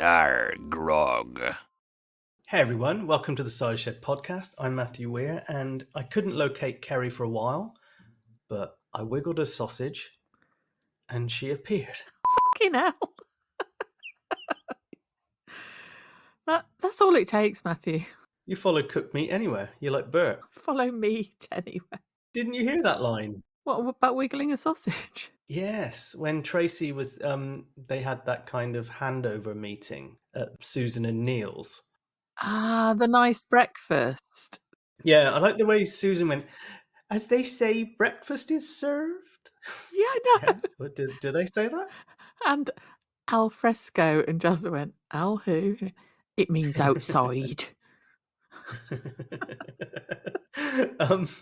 Grog. Hey everyone, welcome to the Size Shed podcast. I'm Matthew Weir, and I couldn't locate Keri for a while, but I wiggled a sausage, and she appeared. Fucking hell. That's all it takes, Matthew. You followed cooked meat anywhere. You're like Bert. Follow meat anywhere. Didn't you hear that line? What about wiggling a sausage? Yes, when Tracy was, they had that kind of handover meeting at Susan and Neil's. Ah, the nice breakfast. Yeah, I like the way Susan went, as they say, breakfast is served. Yeah, I know. Yeah, but did they say that? And al fresco, and Jazzer went, al who? It means outside.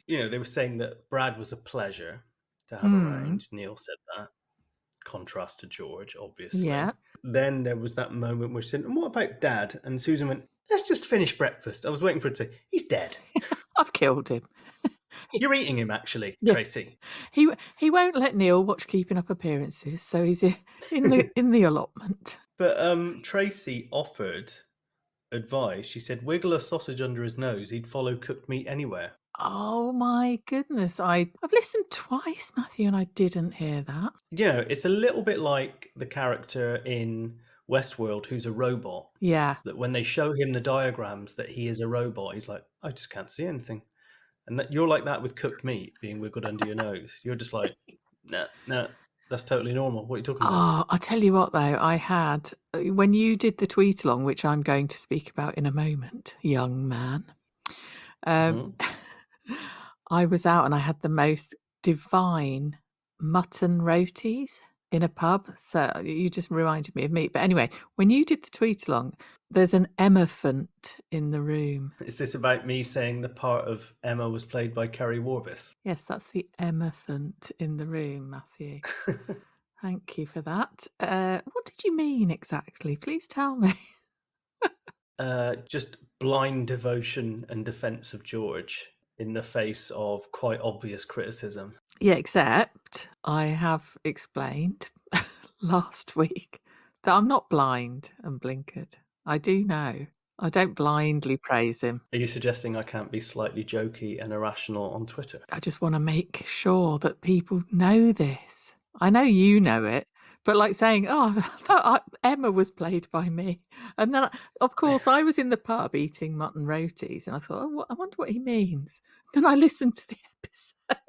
They were saying that Brad was a pleasure to have around. Neil said that. Contrast to George, obviously. Yeah. Then there was that moment where she said, and what about Dad? And Susan went, let's just finish breakfast. I was waiting for her to say, he's dead. I've killed him. You're eating him, actually, Yeah. Tracy. He won't let Neil watch Keeping Up Appearances, so he's in the allotment. But Tracy offered advice. She said, wiggle a sausage under his nose. He'd follow cooked meat anywhere. Oh my goodness. I've listened twice, Matthew, and I didn't hear that. You know, it's a little bit like the character in Westworld who's a robot. Yeah. That when they show him the diagrams that he is a robot, he's like, I just can't see anything. And that you're like that with cooked meat being wiggled under your nose. You're just like, no, that's totally normal. What are you talking about? Oh, I'll tell you what, though, I had, when you did the tweet along, which I'm going to speak about in a moment, young man, I was out and I had the most divine mutton rotis in a pub. So you just reminded me of meat. But anyway, when you did the tweet along, there's an Emma-phant in the room. Is this about me saying the part of Emma was played by Keri Warbis? Yes, that's the Emma-phant in the room, Matthew. Thank you for that. What did you mean exactly? Please tell me. Just blind devotion and defense of George in the face of quite obvious criticism. Yeah, except I have explained last week that I'm not blind and blinkered. I do know. I don't blindly praise him. Are you suggesting I can't be slightly jokey and irrational on Twitter? I just want to make sure that people know this. I know you know it, but like saying, Emma was played by me. And then, of course, I was in the pub eating mutton rotis and I thought, I wonder what he means. Then I listened to the episode.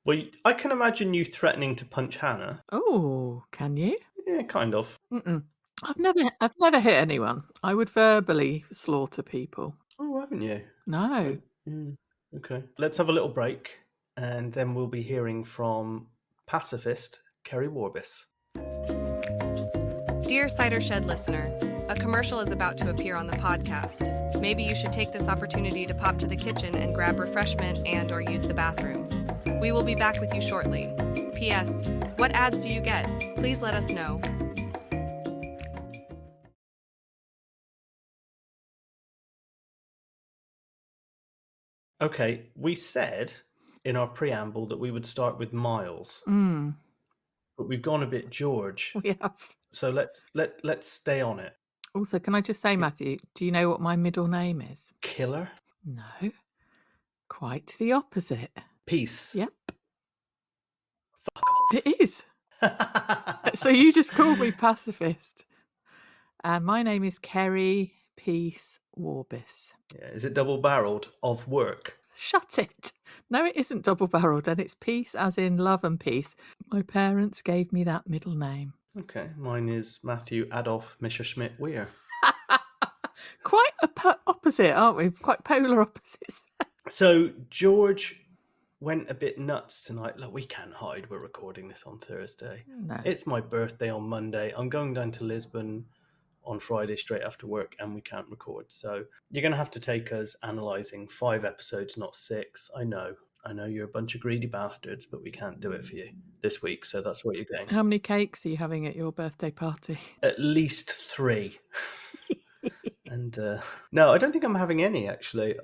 Well, I can imagine you threatening to punch Hannah. Oh, can you? Yeah, kind of. Mm-mm. I've never hit anyone. I would verbally slaughter people. Oh, haven't you? No. Okay. Let's have a little break, and then we'll be hearing from pacifist Keri Warbis. Dear Cider Shed listener, a commercial is about to appear on the podcast. Maybe you should take this opportunity to pop to the kitchen and grab refreshment and or use the bathroom. We will be back with you shortly. P.S. What ads do you get? Please let us know. Okay, we said in our preamble that we would start with Miles, but we've gone a bit George. We have. So let's stay on it. Also, can I just say, Matthew, do you know what my middle name is? Killer? No. Quite the opposite. Peace. Yep. Fuck off. It is. So you just called me pacifist. And my name is Keri Peace Warbis. Yeah, is it double-barreled of work? Shut it. No, it isn't double-barreled, and it's peace as in love and peace. My parents gave me that middle name. Okay, mine is Matthew Adolf Messerschmitt Weir. Quite opposite, aren't we? Quite polar opposites. So George went a bit nuts tonight. Look, we can't hide. We're recording this on Thursday. No. It's my birthday on Monday. I'm going down to Lisbon on Friday straight after work, and we can't record. So you're going to have to take us analysing 5 episodes, not 6. I know you're a bunch of greedy bastards, but we can't do it for you this week. So that's what you're getting. How many cakes are you having at your birthday party? At least 3. And no, I don't think I'm having any, actually.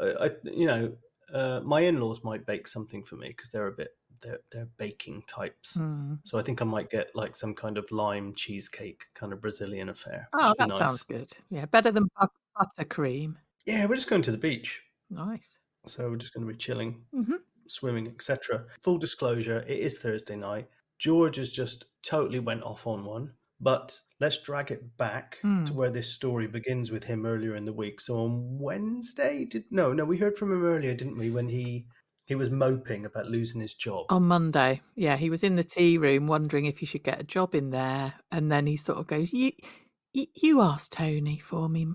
My in-laws might bake something for me because they're a bit they're baking types. Mm. So I think I might get like some kind of lime cheesecake kind of Brazilian affair. Oh, Which would that be nice. sounds good. Yeah, better than buttercream. Yeah, we're just going to the beach. Nice. So we're just going to be chilling, Mm-hmm. swimming, etc. Full disclosure, it is Thursday night. George has just totally went off on one, but let's drag it back to where this story begins with him earlier in the week. So on Wednesday, we heard from him earlier, didn't we, when he was moping about losing his job. On Monday, yeah, he was in the tea room wondering if he should get a job in there, and then he sort of goes, "You ask Tony for me,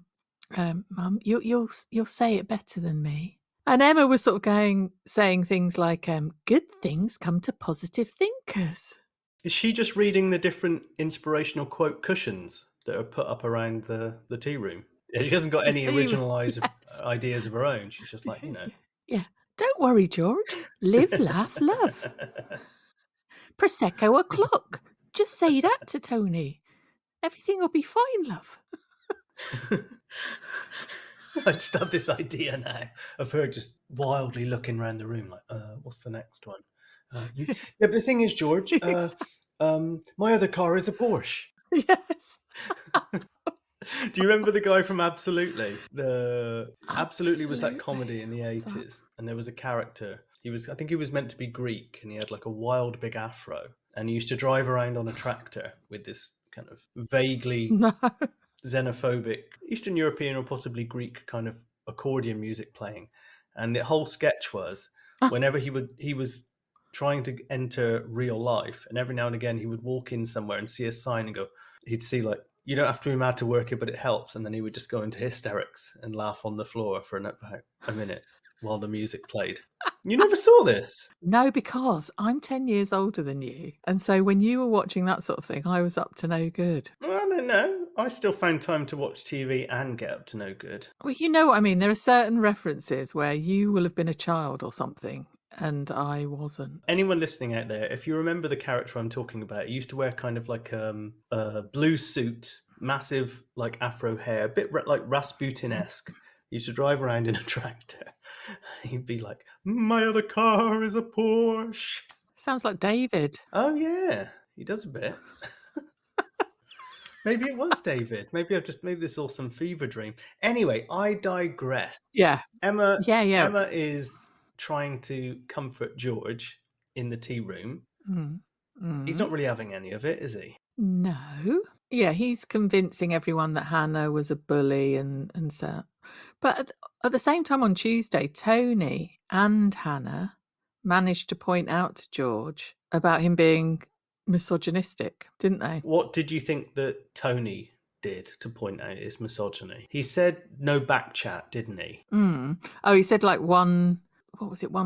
Mum. You'll say it better than me." And Emma was sort of saying things like, "Good things come to positive thinkers." Is she just reading the different inspirational quote cushions that are put up around the tea room? She hasn't got any original ideas of her own. She's just like, Yeah. Don't worry, George. Live, laugh, love. Prosecco o'clock. Just say that to Tony. Everything will be fine, love. I just have this idea now of her just wildly looking around the room like, what's the next one? Yeah, but the thing is, George, my other car is a Porsche. Yes. Do you remember the guy from Absolutely? Absolutely was that comedy in the 80s, and there was a character. I think he was meant to be Greek, and he had like a wild big afro, and he used to drive around on a tractor with this kind of vaguely xenophobic Eastern European or possibly Greek kind of accordion music playing. And the whole sketch was whenever he was trying to enter real life, and every now and again he would walk in somewhere and see a sign and go, he'd see like, "You don't have to be mad to work here, but it helps." And then he would just go into hysterics and laugh on the floor for about a minute while the music played. You never saw this? No, because I'm 10 years older than you. And so when you were watching that sort of thing, I was up to no good. Well, I don't know. I still found time to watch TV and get up to no good. Well, you know what I mean? There are certain references where you will have been a child or something, and I wasn't. Anyone listening out there, if you remember the character I'm talking about, he used to wear kind of like a blue suit, massive like afro hair, a bit like Rasputin-esque. He used to drive around in a tractor. He'd be like, "My other car is a Porsche." Sounds like David. Oh yeah, he does a bit. Maybe it was David. Maybe this is all some fever dream. Anyway, I digress. Yeah. Emma Yeah. is trying to comfort George in the tea room. He's not really having any of it, is he? No. Yeah, he's convincing everyone that Hannah was a bully and so. But at the same time on Tuesday, Tony and Hannah managed to point out to George about him being misogynistic, didn't they? What did you think that Tony did to point out his misogyny? He said no back chat, didn't he? Oh, he said like one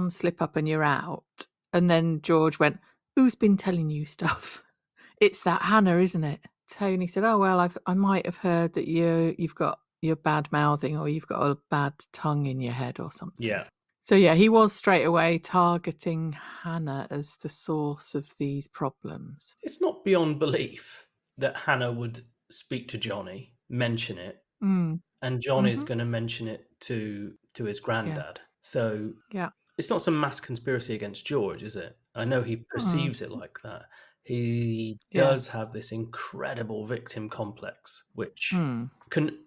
slip up and you're out. And then George went, "Who's been telling you stuff?" "It's that Hannah, isn't it?" Tony said, "Oh, well, I might have heard that you've got your bad mouthing or you've got a bad tongue in your head or something." Yeah. So yeah, he was straight away targeting Hannah as the source of these problems. It's not beyond belief that Hannah would speak to Johnny, mention it, and John is going to mention it to his granddad. So it's not some mass conspiracy against George, is it? I know he perceives it like that. He does have this incredible victim complex, which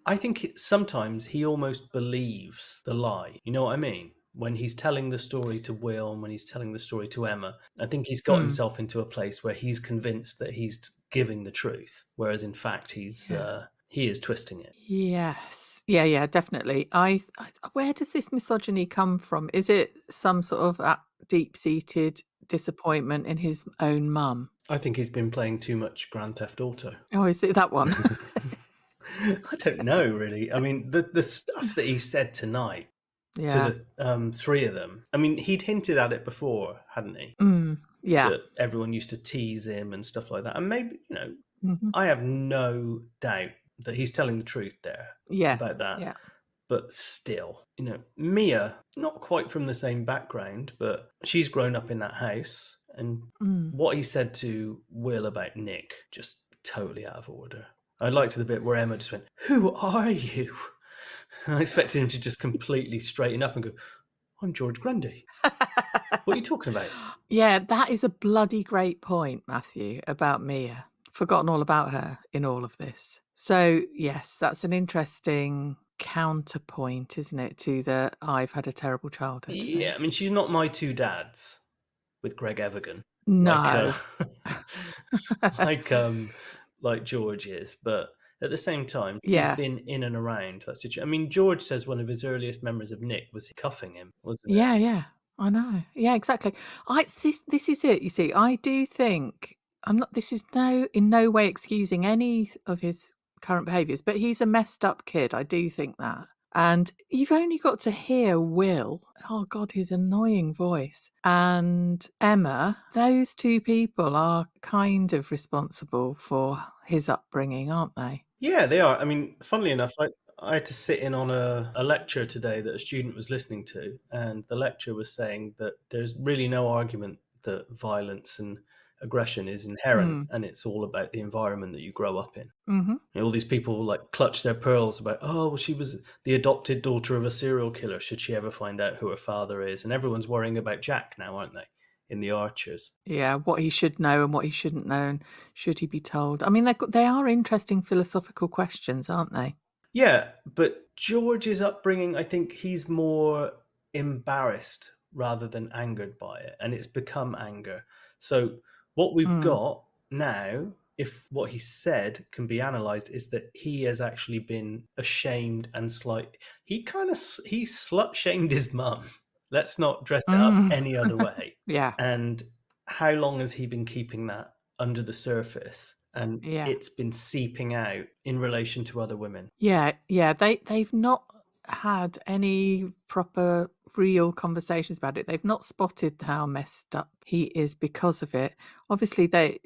I think sometimes he almost believes the lie. You know what I mean? When he's telling the story to Will and when he's telling the story to Emma, I think he's got himself into a place where he's convinced that he's giving the truth, whereas in fact he is twisting it. Yes. Yeah, definitely. Where does this misogyny come from? Is it some sort of deep-seated disappointment in his own mum? I think he's been playing too much Grand Theft Auto. Oh, is it that one? I don't know, really. I mean, the stuff that he said tonight to the three of them. I mean, he'd hinted at it before, hadn't he? Yeah. That everyone used to tease him and stuff like that. And maybe, I have no doubt that he's telling the truth there about that. Yeah. But still, Mia, not quite from the same background, but she's grown up in that house. And what he said to Will about Nick, just totally out of order. I liked the bit where Emma just went, "Who are you?" And I expected him to just completely straighten up and go, I'm George Grundy. What are you talking about? Yeah, that is a bloody great point, Matthew, about Mia. Forgotten all about her in all of this. So, yes, that's an interesting counterpoint, isn't it, to the I've had a terrible childhood thing. Yeah, I mean, she's not My Two Dads with Greg Evigan. No. Like, like George is, but at the same time, he's Yeah. been in and around that situation. I mean, George says one of his earliest memories of Nick was cuffing him, wasn't it? Yeah, I know. Yeah, exactly. This is it. You see, I do think I'm not. This is in no way excusing any of his current behaviours, but he's a messed up kid. I do think that. And you've only got to hear Will. Oh God, his annoying voice, and Emma. Those two people are kind of responsible for his upbringing, aren't they? Yeah, they are. I mean, funnily enough, I had to sit in on a lecture today that a student was listening to, and the lecturer was saying that there's really no argument that violence and aggression is inherent, and it's all about the environment that you grow up in. Mm-hmm. You know, all these people like clutch their pearls about, oh, well, she was the adopted daughter of a serial killer. Should she ever find out who her father is? And everyone's worrying about Jack now, aren't they? In the Archers. Yeah, what he should know and what he shouldn't know, and should he be told? I mean, they are interesting philosophical questions, aren't they? Yeah, but George's upbringing, I think he's more embarrassed rather than angered by it, and it's become anger. So what we've got now, if what he said can be analysed, is that he has actually been ashamed and he slut shamed his mum. Let's not dress it up any other way. Yeah. And how long has he been keeping that under the surface? And it's been seeping out in relation to other women. Yeah. They've not had any proper real conversations about it. They've not spotted how messed up he is because of it. Obviously, they're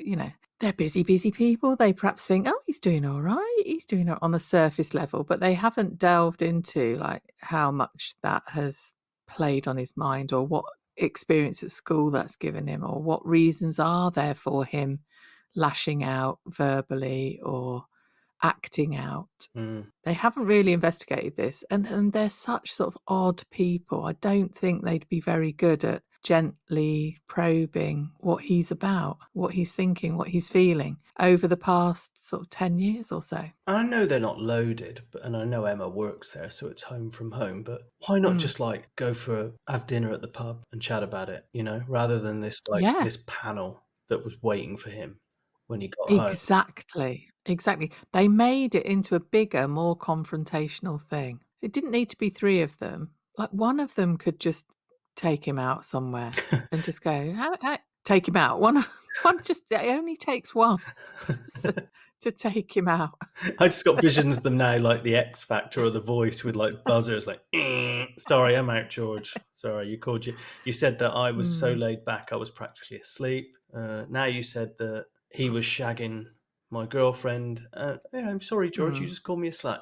busy people. They perhaps think, oh, he's doing all right. He's doing it on a surface level, but they haven't delved into like how much that has played on his mind, or what experience at school that's given him, or what reasons are there for him lashing out verbally or acting out. They haven't really investigated this, and they're such sort of odd people. I don't think they'd be very good at gently probing what he's about, what he's thinking, what he's feeling over the past sort of 10 years or so. I know they're not loaded, and I know Emma works there, so it's home from home, but why not just like have dinner at the pub and chat about it, you know, rather than this this panel that was waiting for him when he got home. Exactly. They made it into a bigger, more confrontational thing. It didn't need to be three of them. Like, one of them could just take him out somewhere and just go, take him out. It only takes one to take him out. I just got visions of them now, like the X Factor or The Voice, with like buzzers, like, sorry, I'm out, George. Sorry, you said that I was so laid back, I was practically asleep. Now you said that he was shagging my girlfriend. Yeah, I'm sorry, George, you just called me a slut.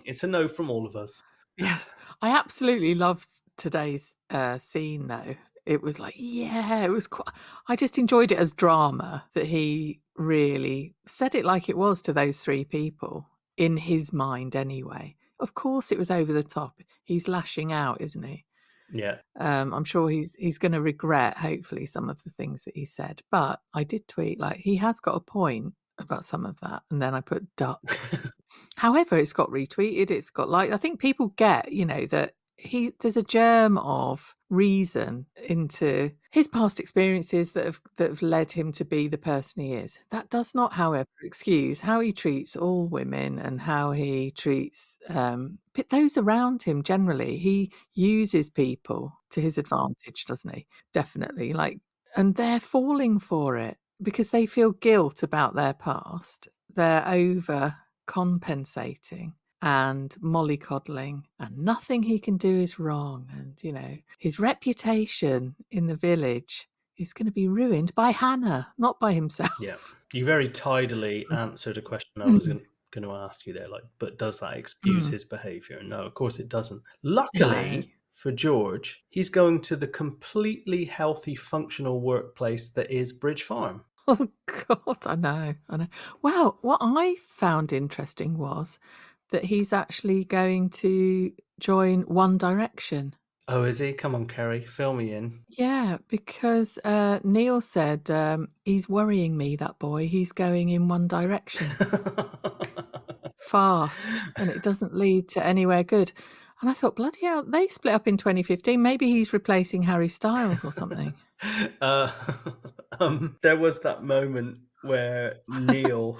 It's a no from all of us. Yes, I absolutely loved today's scene, though. It was like, it was I just enjoyed it as drama, that he really said it like it was to those three people, in his mind anyway. Of course it was over the top. He's lashing out, isn't he? Yeah. I'm sure he's going to regret, hopefully, some of the things that he said. But I did tweet, like, he has got a point about some of that. And then I put ducks. However, it's got retweeted. It's got I think people get, that there's a germ of reason into his past experiences that have led him to be the person he is. That does not, however, excuse how he treats all women and how he treats but those around him generally. He uses people to his advantage, doesn't he? Definitely. And they're falling for it because they feel guilt about their past. They're over compensating and mollycoddling, and nothing he can do is wrong. And, his reputation in the village is going to be ruined by Hannah, not by himself. Yeah. You very tidily answered a question I was going to ask you there, but does that excuse his behaviour? No, of course it doesn't. Luckily for George, he's going to the completely healthy, functional workplace that is Bridge Farm. Oh, God, I know. Well, what I found interesting was that he's actually going to join One Direction. Oh, is he? Come on, Keri, fill me in. Yeah, because Neil said, he's worrying me, that boy. He's going in one direction fast, and it doesn't lead to anywhere good. And I thought, bloody hell, they split up in 2015. Maybe he's replacing Harry Styles or something. uh, there was that moment where Neil.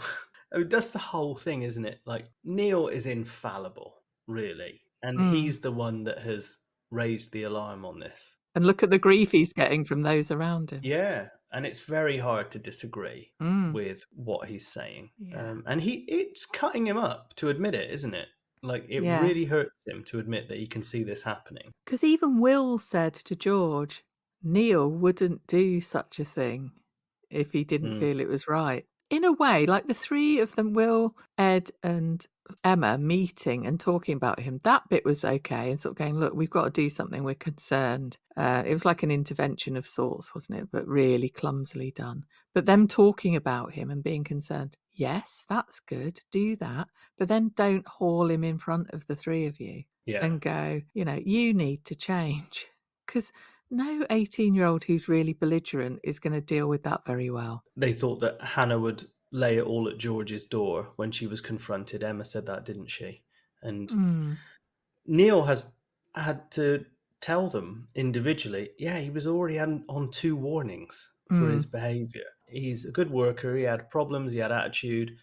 I mean, that's the whole thing, isn't it? Like, Neil is infallible, really, and he's the one that has raised the alarm on this. And look at the grief he's getting from those around him. Yeah, and it's very hard to disagree with what he's saying. Yeah. And it's cutting him up to admit it, isn't it? Like, it Yeah. really hurts him to admit that he can see this happening. Because even Will said to George, Neil wouldn't do such a thing if he didn't feel it was right. In a way, like the three of them, Will, Ed and Emma, meeting and talking about him, that bit was okay, and sort of going, look, we've got to do something, we're concerned. It was like an intervention of sorts, wasn't it? But really clumsily done. But them talking about him and being concerned, yes, that's good, do that, but then don't haul him in front of the three of you and go, you need to change. Because no 18-year-old who's really belligerent is going to deal with that very well. They thought that Hannah would lay it all at George's door when she was confronted. Emma said that, didn't she? And Neil has had to tell them individually, he was already on 2 warnings for his behaviour. He's a good worker, he had problems, he had attitude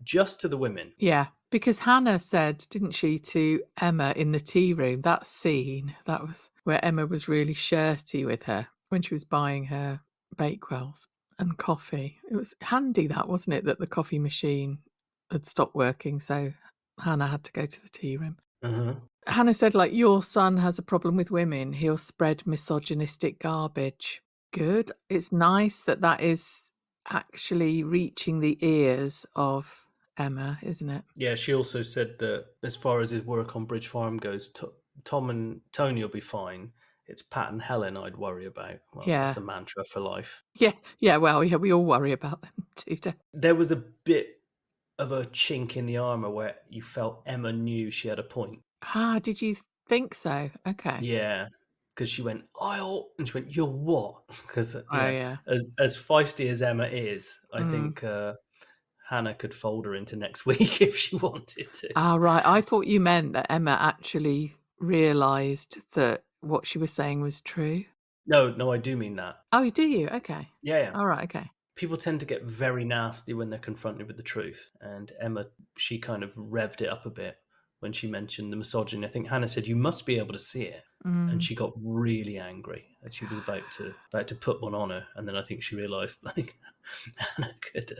just to the women. Yeah, because Hannah said, didn't she, to Emma in the tea room, that scene, that was where Emma was really shirty with her when she was buying her Bakewells and coffee. It was handy, that, wasn't it, that the coffee machine had stopped working, so Hannah had to go to the tea room. Hannah said, like, your son has a problem with women, he'll spread misogynistic garbage. Good. It's nice that is actually reaching the ears of Emma, isn't it? Yeah, she also said that as far as his work on Bridge Farm goes, Tom and Tony will be fine. It's Pat and Helen I'd worry about. Well, that's a mantra for life. Yeah, well, we all worry about them too. There was a bit of a chink in the armour where you felt Emma knew she had a point. Ah, did you think so? Okay. Yeah, because she went, I'll, and she went, you're what? Because yeah. as feisty as Emma is, I think Hannah could fold her into next week if she wanted to. Ah, right. I thought you meant that Emma actually realised that what she was saying was true. No, I do mean that. Oh, do you? Okay. Yeah. All right, okay. People tend to get very nasty when they're confronted with the truth. And Emma, she kind of revved it up a bit when she mentioned the misogyny. I think Hannah said, you must be able to see it. And she got really angry. And she was about to put one on her. And then I think she realised, like, Hannah could,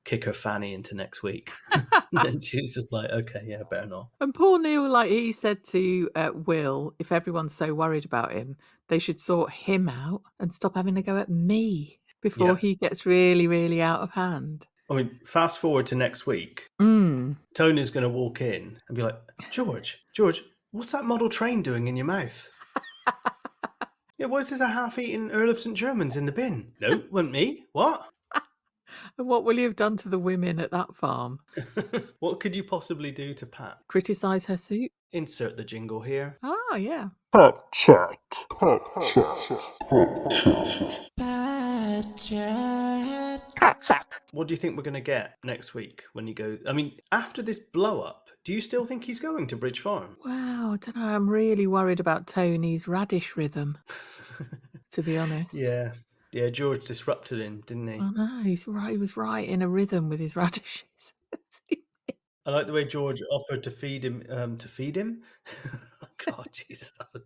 kick her fanny into next week. And then she was just like, okay, yeah, better not. And poor Neil, like he said to Will, if everyone's so worried about him, they should sort him out and stop having to go at me before he gets really, really out of hand. I mean, fast forward to next week. Tony's going to walk in and be like, George, what's that model train doing in your mouth? Yeah, why is there a half-eaten Earl of St. Germans in the bin? No, wasn't me. What? And what will you have done to the women at that farm? What could you possibly do to Pat? Criticise her suit? Insert the jingle here. Oh, yeah. Pat chat. What do you think we're going to get next week when you go? I mean, after this blow-up, do you still think he's going to Bridge Farm? Wow, I don't know. I'm really worried about Tony's radish rhythm, to be honest. Yeah, George disrupted him, didn't he? I know, he's right. He was right in a rhythm with his radishes. I like the way George offered to feed him. Oh, God, Jesus, that's a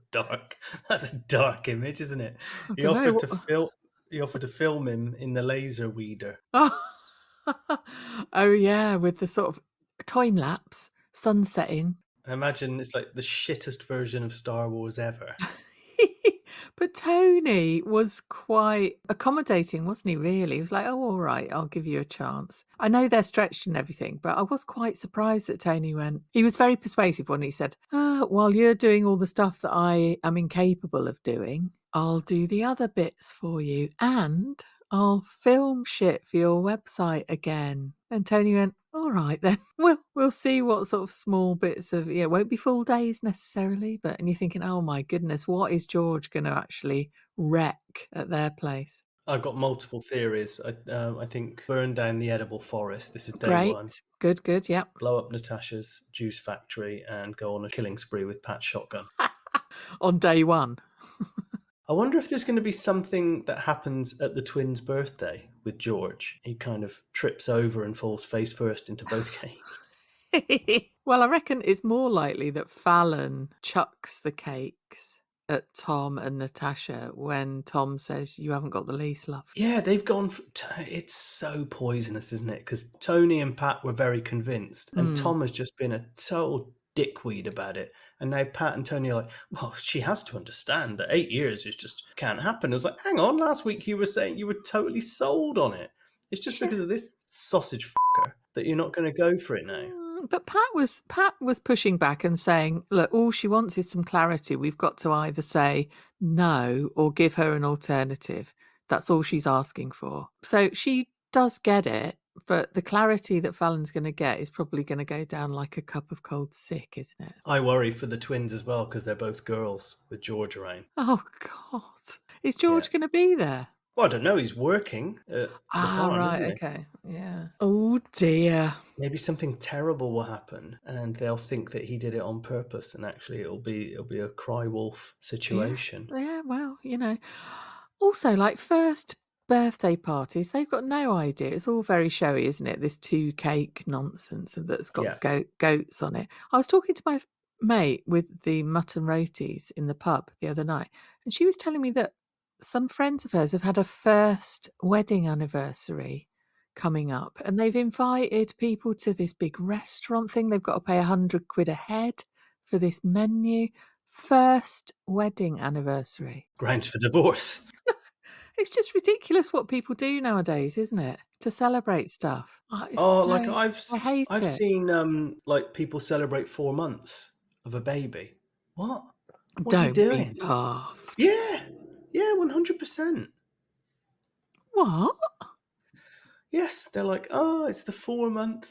dark image, isn't it? He offered to film him in the laser weeder. Oh yeah, with the sort of time lapse, sun setting. I imagine it's like the shittest version of Star Wars ever. But Tony was quite accommodating, wasn't he, really? He was like, oh, all right, I'll give you a chance. I know they're stretched and everything, but I was quite surprised that Tony went. He was very persuasive when he said, while you're doing all the stuff that I am incapable of doing, I'll do the other bits for you and I'll film shit for your website again. And Tony went, All right then. We'll see what sort of small bits of it won't be full days necessarily, and you're thinking, oh my goodness, what is George going to actually wreck at their place? I've got multiple theories. I think burn down the edible forest. This is day Great, one. good, yep. Blow up Natasha's juice factory and go on a killing spree with Pat's shotgun. On day one. I wonder if there's going to be something that happens at the twins' birthday with George. He kind of trips over and falls face first into both cakes. Well, I reckon it's more likely that Fallon chucks the cakes at Tom and Natasha when Tom says, you haven't got the lease, love. Yeah, they've gone... It's so poisonous, isn't it? Because Tony and Pat were very convinced, and Tom has just been a total dickweed about it. And now Pat and Tony are like, well, she has to understand that 8 years is just can't happen. I was like, hang on, last week you were saying you were totally sold on it. It's just because of this sausage fucker that you're not going to go for it now. But Pat was pushing back and saying, look, all she wants is some clarity. We've got to either say no or give her an alternative. That's all she's asking for. So she does get it, but the clarity that Fallon's going to get is probably going to go down like a cup of cold sick, isn't it? I worry for the twins as well because they're both girls with George around. Oh, God. Is George going to be there? Well, I don't know. He's working at the farm, right, isn't he? okay. Yeah. Oh, dear. Maybe something terrible will happen and they'll think that he did it on purpose and actually it'll be a cry wolf situation. Yeah, well, Also, like first birthday parties, they've got no idea. It's all very showy, isn't it? This 2 cake nonsense that's got goats on it. I was talking to my mate with the mutton rotis in the pub the other night, and she was telling me that some friends of hers have had a first wedding anniversary coming up, and they've invited people to this big restaurant thing. They've got to pay 100 quid a head for this menu. First wedding anniversary. Grounds for divorce. It's just ridiculous what people do nowadays, isn't it? To celebrate stuff. I hate I've it. seen like people celebrate 4 months of a baby. What? What Don't are you doing? be daft. Yeah, 100%. What? Yes, they're like, oh, it's the 4-month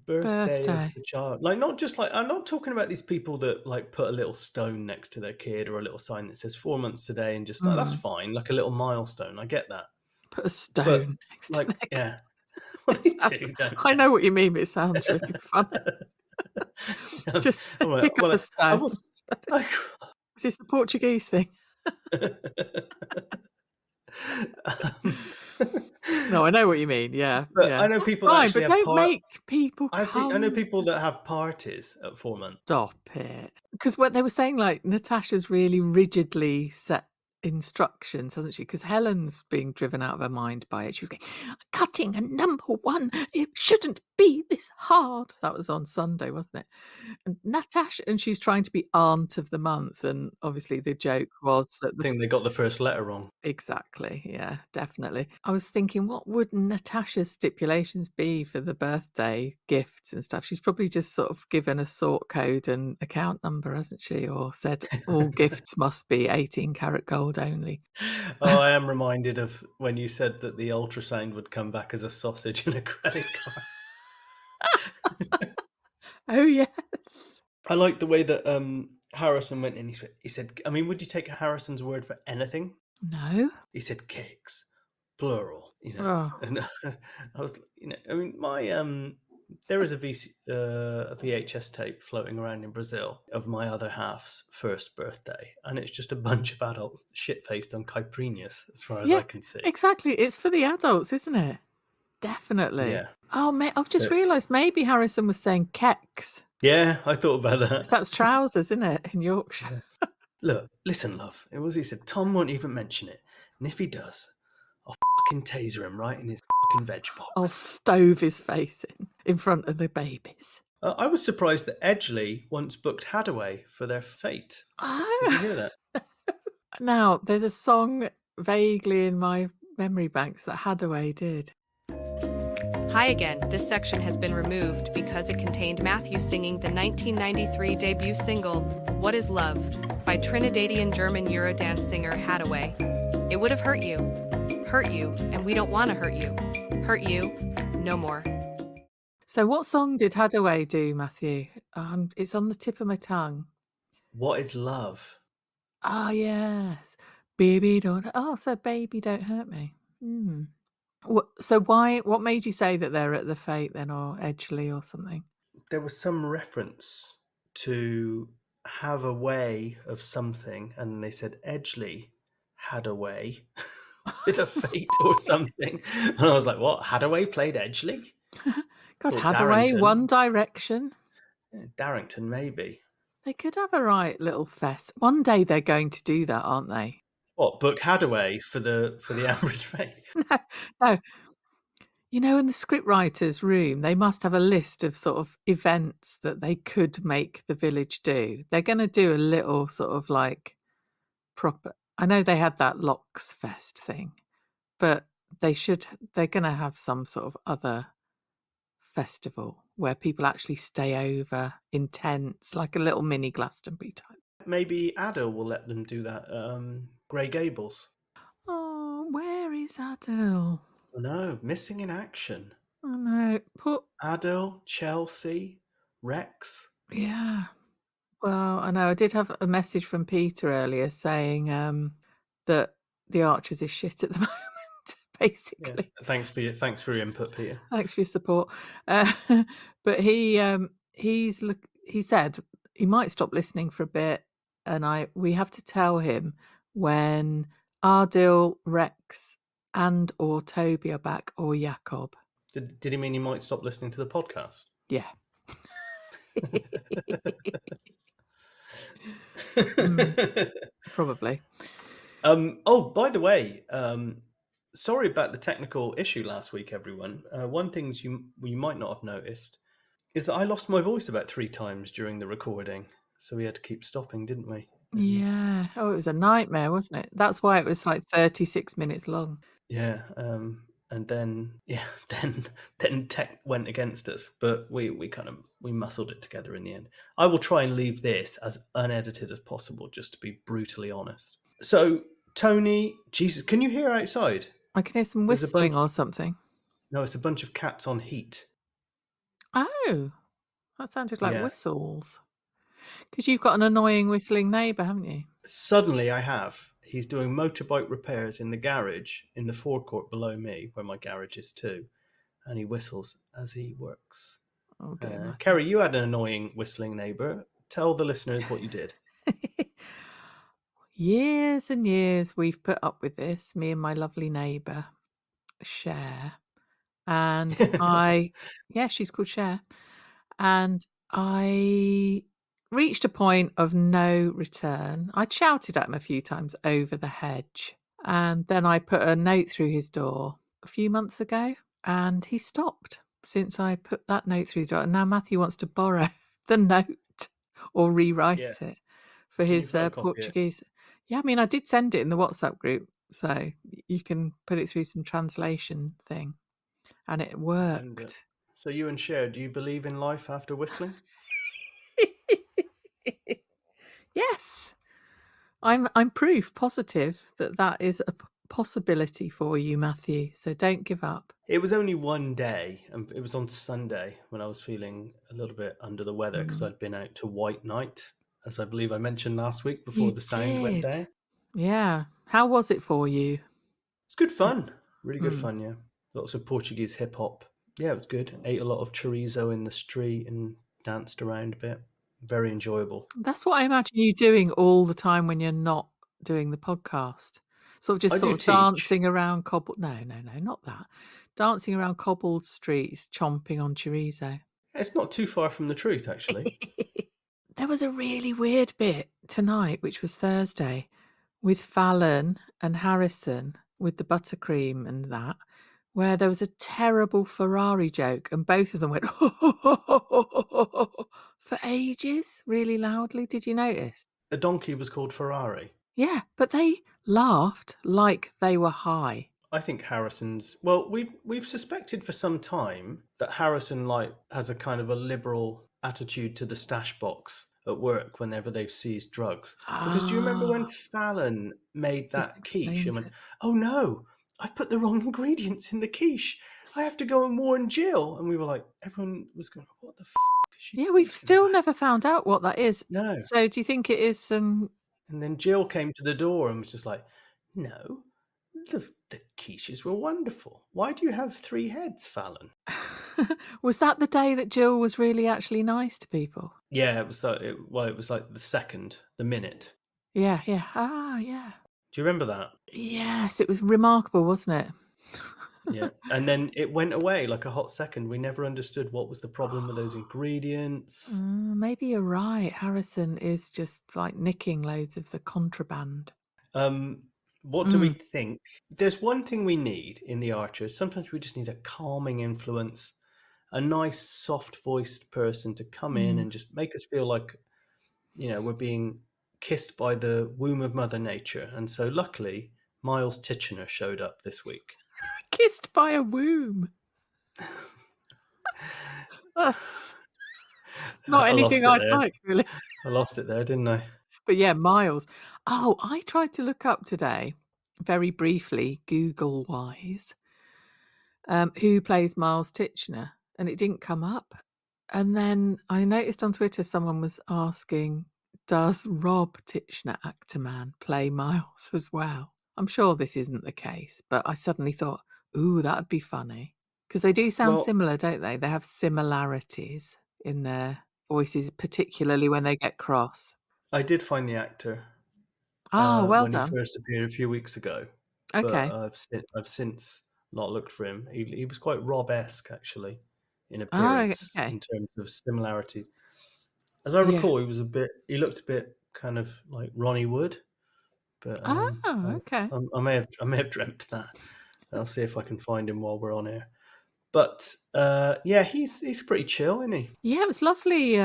birthday of the child. Like, not just like, I'm not talking about these people that like put a little stone next to their kid or a little sign that says 4 months today and just like, that's fine, like a little milestone. I get that. Put a stone next to their yeah. Well, they do, don't I know what you mean, but it sounds really funny. Just pick up a stone. Is this the Portuguese thing? No, I know what you mean. Yeah, but I know people that actually but have don't make people. I know people that have parties at 4 months. Stop it, because what they were saying, like Natasha's really rigidly set instructions, hasn't she? Because Helen's being driven out of her mind by it. She was going, cutting and number 1, it shouldn't be this hard. That was on Sunday, wasn't it? And Natasha, and she's trying to be aunt of the month, and obviously the joke was that I think they got the first letter wrong. Exactly, yeah, definitely. I was thinking, what would Natasha's stipulations be for the birthday gifts and stuff? She's probably just sort of given a sort code and account number, hasn't she? Or said all gifts must be 18-karat gold only. Oh, I am reminded of when you said that the ultrasound would come back as a sausage and a credit card. Oh, yes. I like the way that Harrison went in. He said, I mean, would you take Harrison's word for anything? No. He said cakes, plural, Oh. And I was, I mean, my there is a VHS tape floating around in Brazil of my other half's first birthday, and it's just a bunch of adults shit-faced on caipirinhas, as far as I can see. Exactly. It's for the adults, isn't it? Definitely. Yeah. Oh, mate, I've just realised maybe Harrison was saying keks. Yeah, I thought about that. So that's trousers, isn't it, in Yorkshire? Look, listen, love. It was, he said, Tom won't even mention it. And if he does, I'll fucking taser him right in his fucking veg box. I'll stove his face in front of the babies. I was surprised that Edgley once booked Haddaway for their fate. Did you hear that? Now, there's a song vaguely in my memory banks that Haddaway did. Hi again. This section has been removed because it contained Matthew singing the 1993 debut single, What is Love, by Trinidadian German Eurodance singer Haddaway. It would have hurt you, and we don't want to hurt you. Hurt you, no more. So what song did Haddaway do, Matthew? It's on the tip of my tongue. What is love? Ah, yes. Baby don't so Baby Don't Hurt Me. What made you say that they're at the Fate then, or Edgeley or something? There was some reference to have a way of something, and they said Edgeley had a way with a fate or something. And I was like, what? Haddaway played Edgeley? God, Or Haddaway, Darrington. One Direction. Yeah, Darrington, maybe. They could have a right little fest. One day they're going to do that, aren't they? What, book Haddaway for the Ambridge Fate? No, no. You know, in the scriptwriter's room, they must have a list of sort of events that they could make the village do. They're going to do a little sort of like proper. I know they had that Locks Fest thing, but they're going to have some sort of other festival where people actually stay over in tents, like a little mini Glastonbury type. Maybe Adele will let them do that. Grey Gables. Oh, where is Adele? Oh no, missing in action. Oh no, Adele, Chelsea, Rex. Yeah. Well, I know I did have a message from Peter earlier saying that the Archers is shit at the moment. Basically, yeah. Thanks for your input, Peter. Thanks for your support. But he said he might stop listening for a bit, and we have to tell him when Ardil, Rex, and or Toby are back, or Jacob. Did he mean he might stop listening to the podcast? Yeah. Probably. Oh, by the way, sorry about the technical issue last week, everyone. One thing you might not have noticed is that I lost my voice about 3 times during the recording, so we had to keep stopping, didn't we? Yeah. Oh, it was a nightmare, wasn't it? That's why it was like 36 minutes long. Yeah. And then tech went against us, but we muscled it together in the end. I will try and leave this as unedited as possible, just to be brutally honest. So, Tony, Jesus, can you hear outside? I can hear some whistling or something. No, it's a bunch of cats on heat. Oh, that sounded like whistles. Because you've got an annoying whistling neighbour, haven't you? Suddenly I have. He's doing motorbike repairs in the garage in the forecourt below me, where my garage is too. And he whistles as he works. Oh dear. Keri, you had an annoying whistling neighbour. Tell the listeners what you did. Years and years we've put up with this, me and my lovely neighbour, Cher. And she's called Cher. And I reached a point of no return. I'd shouted at him a few times over the hedge. And then I put a note through his door a few months ago, and he stopped since I put that note through his door. And now Matthew wants to borrow the note or rewrite it for his Portuguese. Yeah, I mean, I did send it in the WhatsApp group, so you can put it through some translation thing. And it worked. And, so you and Cher, do you believe in life after whistling? Yes. I'm proof positive that is a possibility for you, Matthew. So don't give up. It was only one day, and it was on Sunday when I was feeling a little bit under the weather because I'd been out to White Night, as I believe I mentioned last week before the sound went down. Yeah. How was it for you? It's good fun. Really good fun, yeah. Lots of Portuguese hip hop. Yeah, it was good. Ate a lot of chorizo in the street and danced around a bit. Very enjoyable. That's what I imagine you doing all the time when you're not doing the podcast. Sort of dancing around No, not that. Dancing around cobbled streets, chomping on chorizo. It's not too far from the truth, actually. There was a really weird bit tonight, which was Thursday, with Fallon and Harrison with the buttercream and that, where there was a terrible Ferrari joke and both of them went for ages, really loudly. Did you notice? A donkey was called Ferrari. Yeah, but they laughed like they were high. I think Harrison's... Well, we've suspected for some time that Harrison has a kind of a liberal attitude to the stash box at work whenever they've seized drugs. Because do you remember when Fallon made that quiche and went, oh no, I've put the wrong ingredients in the quiche. I have to go and warn Jill. And we were like, everyone was going, what the f*** is she Yeah, we've talking still about? never found out what that is. No. So do you think it is some... And then Jill came to the door and was just like, no, the quiches were wonderful. Why do you have 3 heads, Fallon? Was that the day that Jill was really actually nice to people? Yeah, it was like the minute. Yeah. Ah, yeah. Do you remember that? Yes, it was remarkable, wasn't it? Yeah. And then it went away like a hot second. We never understood what was the problem with those ingredients. Maybe you're right. Harrison is just like nicking loads of the contraband. What do we think? There's one thing we need in the Archers. Sometimes we just need a calming influence, a nice, soft-voiced person to come in and just make us feel like, we're being kissed by the womb of Mother Nature. And so luckily, Miles Titchener showed up this week. Kissed by a womb. That's not anything I'd like, really. I lost it there, didn't I? But yeah, Miles. Oh, I tried to look up today, very briefly, Google-wise, who plays Miles Titchener, and it didn't come up. And then I noticed on Twitter someone was asking, does Rob Titchener, actor man, play Miles as well? I'm sure this isn't the case, but I suddenly thought, ooh, that'd be funny. Because they do sound similar, don't they? They have similarities in their voices, particularly when they get cross. I did find the actor well when done. he first appeared a few weeks ago. Okay. But I've since not looked for him. He was quite Rob-esque, actually, in appearance, in terms of similarity. As I recall, he looked a bit kind of like Ronnie Wood. But okay. I may have dreamt that. I'll see if I can find him while we're on air. But he's pretty chill, isn't he? Yeah, it was lovely.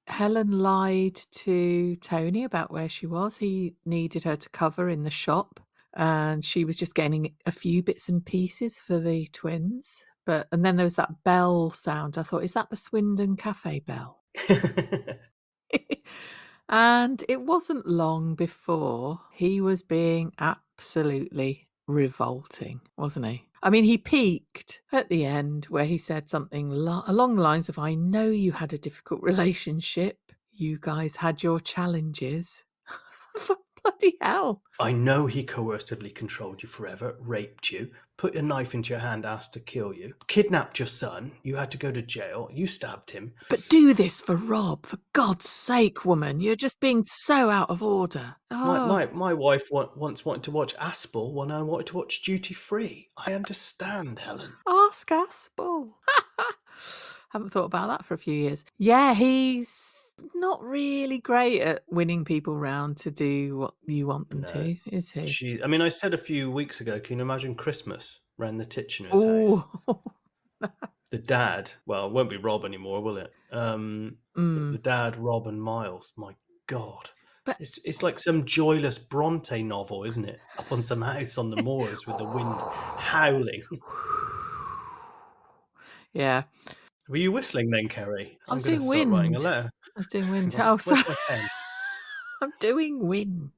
Helen lied to Tony about where she was. He needed her to cover in the shop, and she was just getting a few bits and pieces for the twins. And then there was that bell sound. I thought, is that the Swindon Cafe bell? And it wasn't long before he was being absolutely revolting, wasn't he? I mean, he peaked at the end where he said something along the lines of, I know you had a difficult relationship. You guys had your challenges. For bloody hell. I know he coercively controlled you forever, raped you, put a knife into your hand, asked to kill you, kidnapped your son, you had to go to jail, you stabbed him. But do this for Rob, for God's sake, woman. You're just being so out of order. My wife once wanted to watch Aspel when I wanted to watch Duty Free. I understand, Helen. Ask Aspel. Haven't thought about that for a few years. Yeah, he's not really great at winning people round to do what you want them to, is he? I said a few weeks ago, can you imagine Christmas around the Titchener's house? The dad, well, it won't be Rob anymore, will it? The dad, Rob and Miles, my God. But it's like some joyless Bronte novel, isn't it? Up on some house on the moors with the wind howling. Yeah. Were you whistling then, Keri? I was doing wind. Writing a letter. I was doing wind. Oh, sorry. I'm doing wind.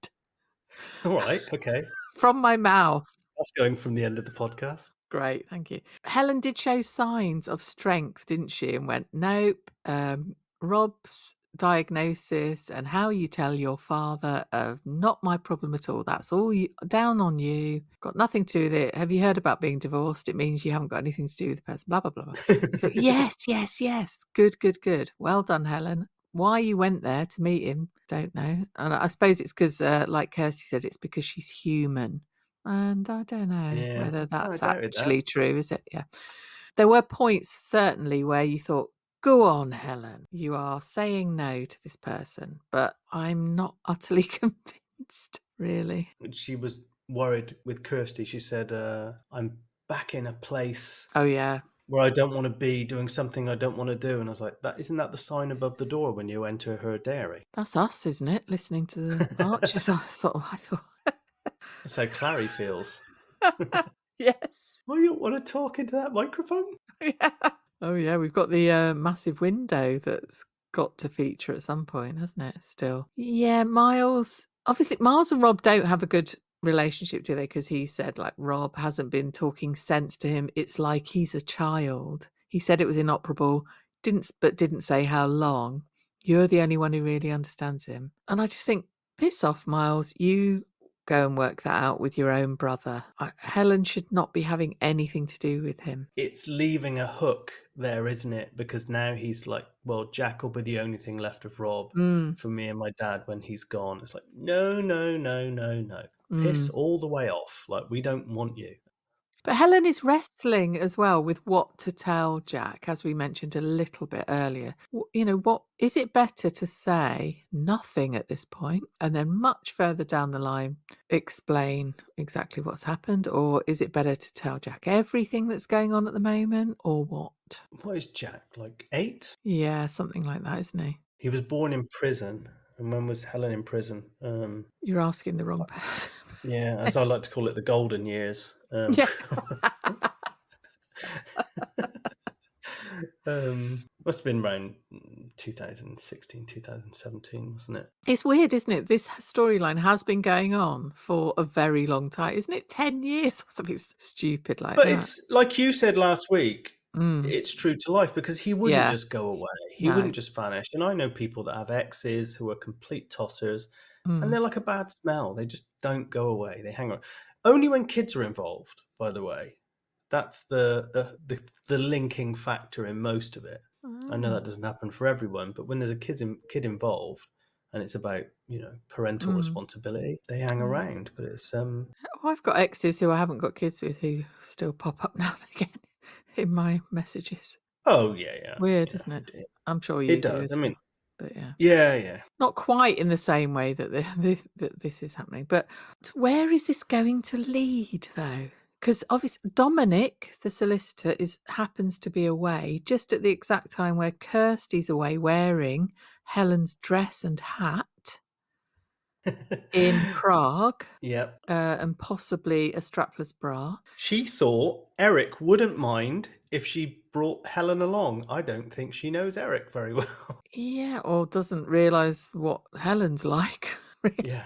All right, okay. From my mouth. That's going from the end of the podcast. Great, thank you. Helen did show signs of strength, didn't she? And went, nope, Rob's diagnosis and how you tell your father not my problem at all. That's all down on you. Got nothing to do with it. Have you heard about being divorced? It means you haven't got anything to do with the person. Blah, blah, blah. So, yes. Good. Well done, Helen. Why you went there to meet him, don't know. And I suppose it's because, like Kirsty said, it's because she's human. And I don't know whether that's actually true, is it? Yeah. There were points, certainly, where you thought, go on, Helen, you are saying no to this person, but I'm not utterly convinced, really. She was worried with Kirsty. She said, I'm back in a place where I don't want to be, doing something I don't want to do. And I was like, isn't that the sign above the door when you enter her dairy? That's us, isn't it? Listening to the Archers, I thought. That's how Clary feels. Yes. Oh, you want to talk into that microphone? Yeah. Oh, yeah, we've got the massive window that's got to feature at some point, hasn't it, still? Yeah, Miles. Obviously, Miles and Rob don't have a good relationship, do they? Because he said, like, Rob hasn't been talking sense to him. It's like he's a child. He said it was inoperable, didn't say how long. You're the only one who really understands him. And I just think, piss off, Miles. You go and work that out with your own brother. Helen should not be having anything to do with him. It's leaving a hook there, isn't it? Because now he's like, well, Jack will be the only thing left of Rob for me and my dad when he's gone. It's like, no. Piss all the way off. Like, we don't want you. But Helen is wrestling as well with what to tell Jack, as we mentioned a little bit earlier. What is it better to say nothing at this point and then much further down the line explain exactly what's happened? Or is it better to tell Jack everything that's going on at the moment, or what? What is Jack, like 8? Yeah, something like that, isn't he? He was born in prison. And when was Helen in prison? You're asking the wrong person. Yeah, as I like to call it, the golden years. Yeah. Must have been around 2016, 2017, wasn't it? It's weird, isn't it? This storyline has been going on for a very long time. Isn't it 10 years or something stupid like But that? it's like you said last week, it's true to life, because he wouldn't just go away. He wouldn't just vanish. And I know people that have exes who are complete tossers, and they're like a bad smell. They just don't go away. They hang on. Only when kids are involved, by the way. That's the linking factor in most of it. I know that doesn't happen for everyone, but when there's a kid involved and it's about, parental responsibility, they hang around. But it's I've got exes who I haven't got kids with who still pop up now and again in my messages. Oh yeah. Weird, isn't it? I'm sure you do. It does. I mean, but yeah. Yeah. Not quite in the same way that that this is happening. But where is this going to lead, though? Because obviously Dominic, the solicitor, happens to be away just at the exact time where Kirsty's away wearing Helen's dress and hat in Prague. Yep. And possibly a strapless bra. She thought Eric wouldn't mind if she brought Helen along. I don't think she knows Eric very well. Yeah, or doesn't realise what Helen's like. Really. Yeah.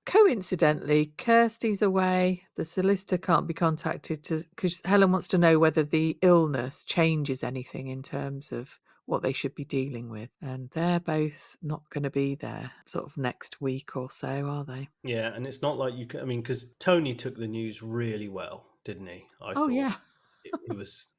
Coincidentally, Kirsty's away. The solicitor can't be contacted because Helen wants to know whether the illness changes anything in terms of what they should be dealing with. And they're both not going to be there sort of next week or so, are they? Yeah, and it's not like you can, because Tony took the news really well, didn't he? I thought. Yeah.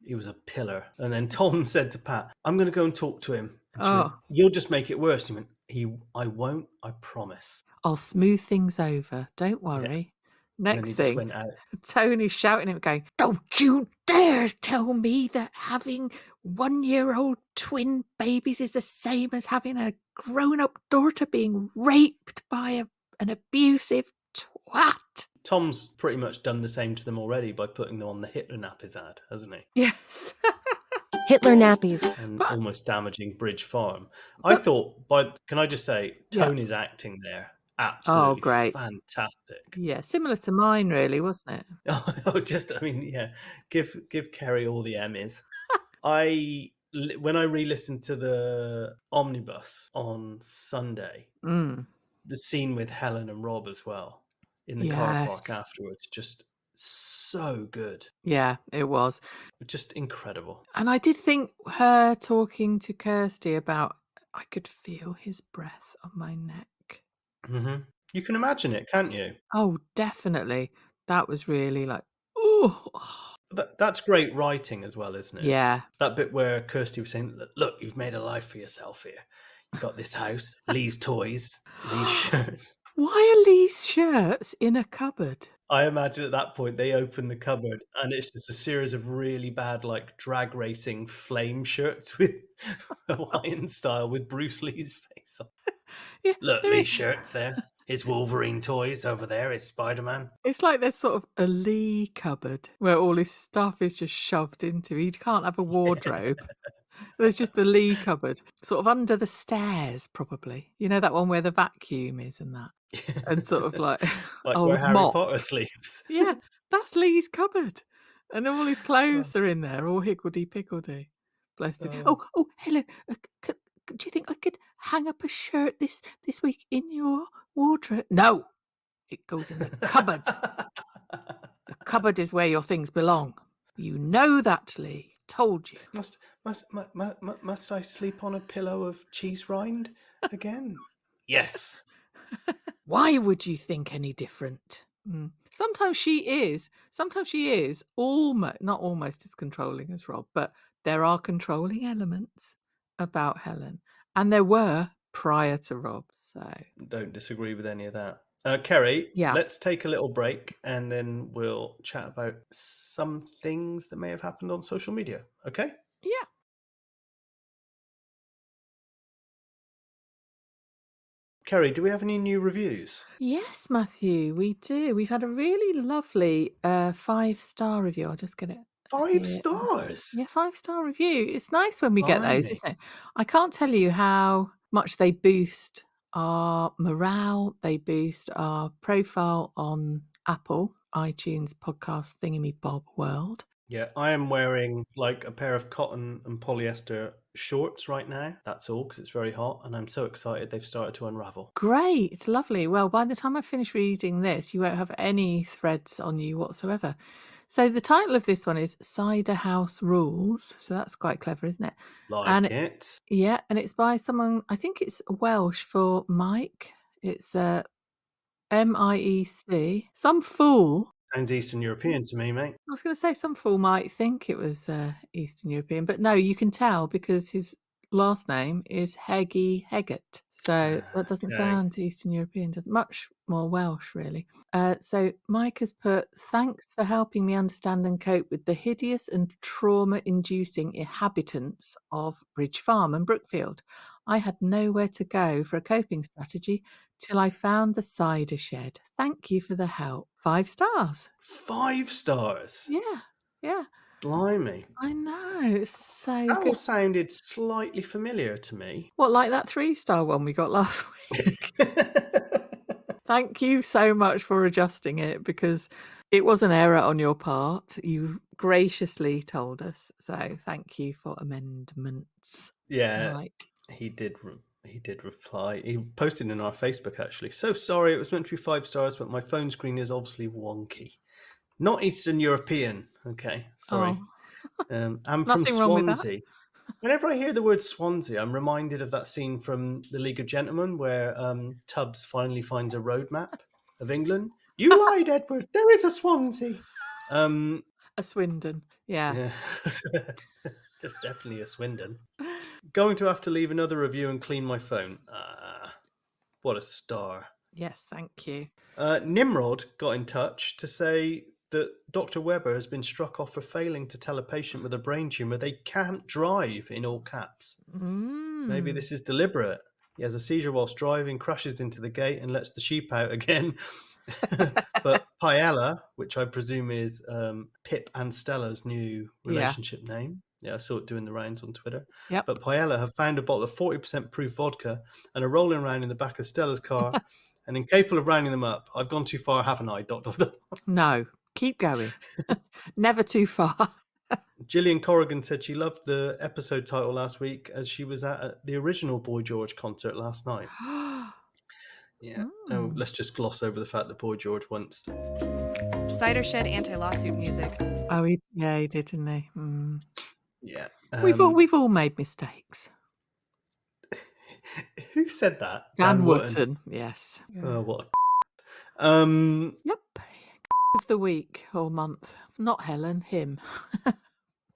He was a pillar. And then Tom said to Pat, I'm going to go and talk to him. And she went, you'll just make it worse. He went, I won't, I promise. I'll smooth things over. Don't worry. Yeah. Next thing, went out. Tony's shouting at him, going, don't you dare tell me that having 1-year-old twin babies is the same as having a grown-up daughter being raped by an abusive twat. Tom's pretty much done the same to them already by putting them on the Hitler nappies ad, hasn't he? Yes. Hitler nappies. And almost damaging Bridge Farm. I thought, can I just say, Tony's acting there, absolutely great. Fantastic. Yeah, similar to mine, really, wasn't it? Give Keri all the Emmys. When I re-listened to the Omnibus on Sunday, the scene with Helen and Rob as well, in the car park afterwards, just so good. Yeah, it was. Just incredible. And I did think her talking to Kirsty about, I could feel his breath on my neck. Mm-hmm. You can imagine it, can't you? Oh, definitely. That was really like, oh. That's great writing as well, isn't it? Yeah. That bit where Kirsty was saying, look, you've made a life for yourself here. You've got this house, Lee's toys, Lee's shirts. Why are Lee's shirts in a cupboard? I imagine at that point they open the cupboard and it's just a series of really bad, like, drag racing flame shirts with Hawaiian style with Bruce Lee's face on. Yeah, look, Lee's shirts there. His Wolverine toys over there. His Spider-Man. It's like there's sort of a Lee cupboard where all his stuff is just shoved into. He can't have a wardrobe. There's just the Lee cupboard, sort of under the stairs, probably. You know that one where the vacuum is and that, and sort of like where Harry Potter sleeps. Yeah, that's Lee's cupboard, and all his clothes are in there, all higgledy-piggledy. Bless him. Oh, Helen, do you think I could hang up a shirt this week in your wardrobe? No, It goes in the cupboard. The cupboard is where your things belong. You know that, Lee. Told you. Must I sleep on a pillow of cheese rind again? Yes. Why would you think any different? Sometimes she is almost, not almost as controlling as Rob, but there are controlling elements about Helen, and there were prior to Rob. So Don't disagree with any of that. Keri, Yeah. let's take a little break and then we'll chat about some things that may have happened on social media. Okay? yeah. Keri, do we have any new reviews? Yes, Matthew, we do. We've had a really lovely 5-star review. I'll just get it. 5 stars? Yeah, 5-star review. It's nice when we get those, Blimey. isn't it? I can't tell you how much they boost our morale. They boost our profile on Apple, iTunes, podcast thingamy-bob world. Yeah, I am wearing like a pair of cotton and polyester shorts right now. That's all, because it's very hot, and I'm so excited they've started to unravel. Great, it's lovely. Well, by the time I finish reading this, you won't have any threads on you whatsoever. So the title of this one is Cider House Rules. So that's quite clever, isn't it? Like And it. Yeah, and it's by someone, I think it's Welsh for Mike. It's Miec. Some fool. Sounds Eastern European to me, mate. I was going to say some fool might think it was Eastern European, but no, you can tell because his last name is Heggie Heggett. So that doesn't Okay. sound Eastern European, does much more Welsh, really. So Mike has put, thanks for helping me understand and cope with the hideous and trauma-inducing inhabitants of Bridge Farm and Brookfield. I had nowhere to go for a coping strategy till I found the cider shed. Thank you for the help. 5 stars. 5 stars? Yeah. Blimey. I know. It's so That all good. sounded slightly familiar to me. What, like that 3-star one we got last week? Thank you so much for adjusting it, because it was an error on your part. You graciously told us. So thank you for amendments. Yeah, Mike. he did reply. He posted in our Facebook, actually. So sorry, it was meant to be 5 stars, but my phone screen is obviously wonky. Not Eastern European. Okay, sorry. I'm from Nothing wrong with that. Swansea. Whenever I hear the word Swansea, I'm reminded of that scene from The League of Gentlemen where Tubbs finally finds a roadmap of England. You lied, Edward. There is a Swansea. A Swindon. Yeah. There's definitely a Swindon. Going to have to leave another review and clean my phone. What a star. Yes, thank you. Nimrod got in touch to say that Dr. Webber has been struck off for failing to tell a patient with a brain tumour they can't drive, in all caps. Maybe this is deliberate. He has a seizure whilst driving, crashes into the gate and lets the sheep out again. But Paella, which I presume is Pip and Stella's new relationship name. Yeah, I saw it doing the rounds on Twitter. Yep. But Paella have found a bottle of 40% proof vodka and are rolling around in the back of Stella's car and incapable of rounding them up. I've gone too far, haven't I? ... No, keep going. Never too far. Gillian Corrigan said she loved the episode title last week as she was at the original Boy George concert last night. Yeah. Oh, let's just gloss over the fact that Boy George once. Cider Shed anti-lawsuit music. Oh, he did, didn't he? Yeah. We've all made mistakes. Who said that? Dan Wootton. Yes. Oh, what Yep. Of the week or month. Not Helen, him.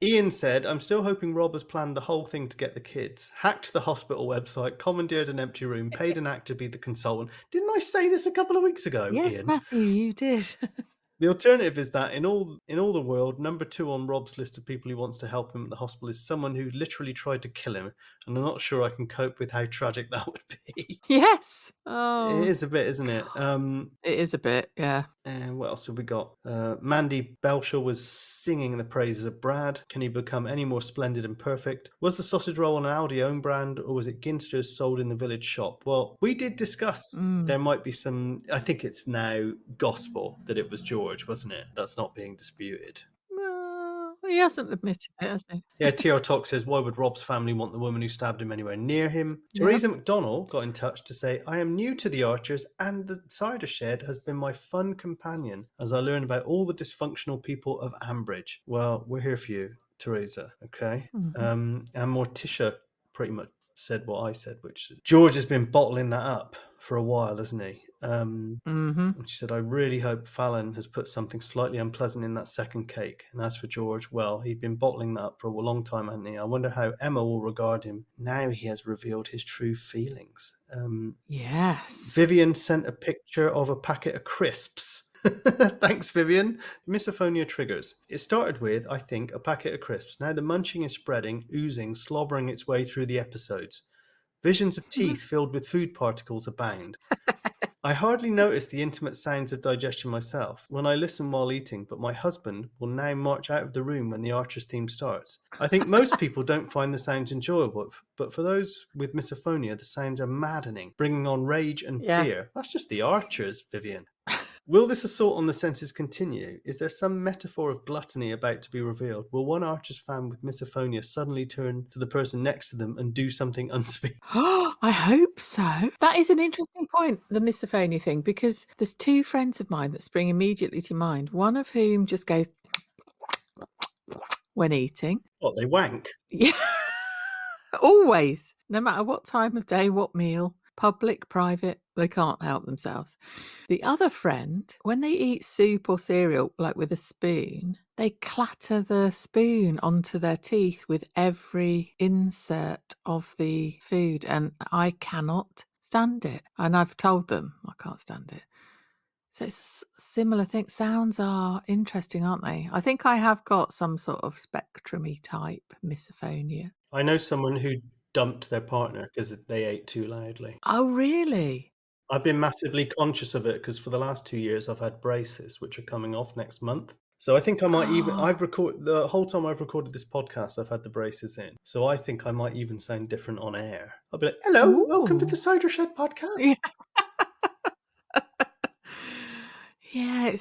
Ian said, I'm still hoping Rob has planned the whole thing to get the kids. Hacked the hospital website, commandeered an empty room, paid an actor to be the consultant. Didn't I say this a couple of weeks ago, Yes, Ian? Matthew, you did. The alternative is that in all the world, number 2 on Rob's list of people he wants to help him at the hospital is someone who literally tried to kill him, and I'm not sure I can cope with how tragic that would be. Yes. Oh. It is a bit, isn't it? It is a bit, yeah. And what else have we got? Mandy Belshaw was singing the praises of Brad. Can he become any more splendid and perfect? Was the sausage roll an Aldi own brand, or was it Ginster's sold in the village shop? Well, we did discuss there might be some, I think it's now gospel that it was George, wasn't it? That's not being disputed. Well, he hasn't admitted it, has he? Yeah, TR Talk says, why would Rob's family want the woman who stabbed him anywhere near him? Yeah. Teresa McDonnell got in touch to say, I am new to the Archers and the cider shed has been my fun companion as I learn about all the dysfunctional people of Ambridge. Well, we're here for you, Teresa, okay? And Morticia pretty much said what I said, which George has been bottling that up for a while, hasn't he? And she said, I really hope Fallon has put something slightly unpleasant in that second cake. And as for George, well, he'd been bottling that up for a long time, hadn't he? I wonder how Emma will regard him now he has revealed his true feelings. Yes. Vivian sent a picture of a packet of crisps. Thanks, Vivian. Misophonia triggers. It started with, I think, a packet of crisps. Now the munching is spreading, oozing, slobbering its way through the episodes. Visions of teeth filled with food particles abound. I hardly notice the intimate sounds of digestion myself when I listen while eating, but my husband will now march out of the room when the Archers theme starts. I think most people don't find the sounds enjoyable, but for those with misophonia, the sounds are maddening, bringing on rage and fear. That's just the Archers, Vivian. Will this assault on the senses continue? Is there some metaphor of gluttony about to be revealed? Will one Archers fan with misophonia suddenly turn to the person next to them and do something unspeakable? I hope so. That is an interesting point, the misophonia thing, because there's two friends of mine that spring immediately to mind, one of whom just goes when eating. What, they wank? Yeah. Always. No matter what time of day, what meal. Public, private, they can't help themselves. The other friend, when they eat soup or cereal, like with a spoon, they clatter the spoon onto their teeth with every insert of the food. And I cannot stand it. And I've told them I can't stand it. So it's a similar thing. Sounds are interesting, aren't they? I think I have got some sort of spectrum-y type misophonia. I know someone who dumped their partner because they ate too loudly. Oh, really? I've been massively conscious of it because for the last 2 years I've had braces, which are coming off next month. So I think I might I've recorded the whole time I've recorded this podcast, I've had the braces in. So I think I might even sound different on air. I'll be like, hello, welcome to the Cider Shed podcast. Yeah. Yeah,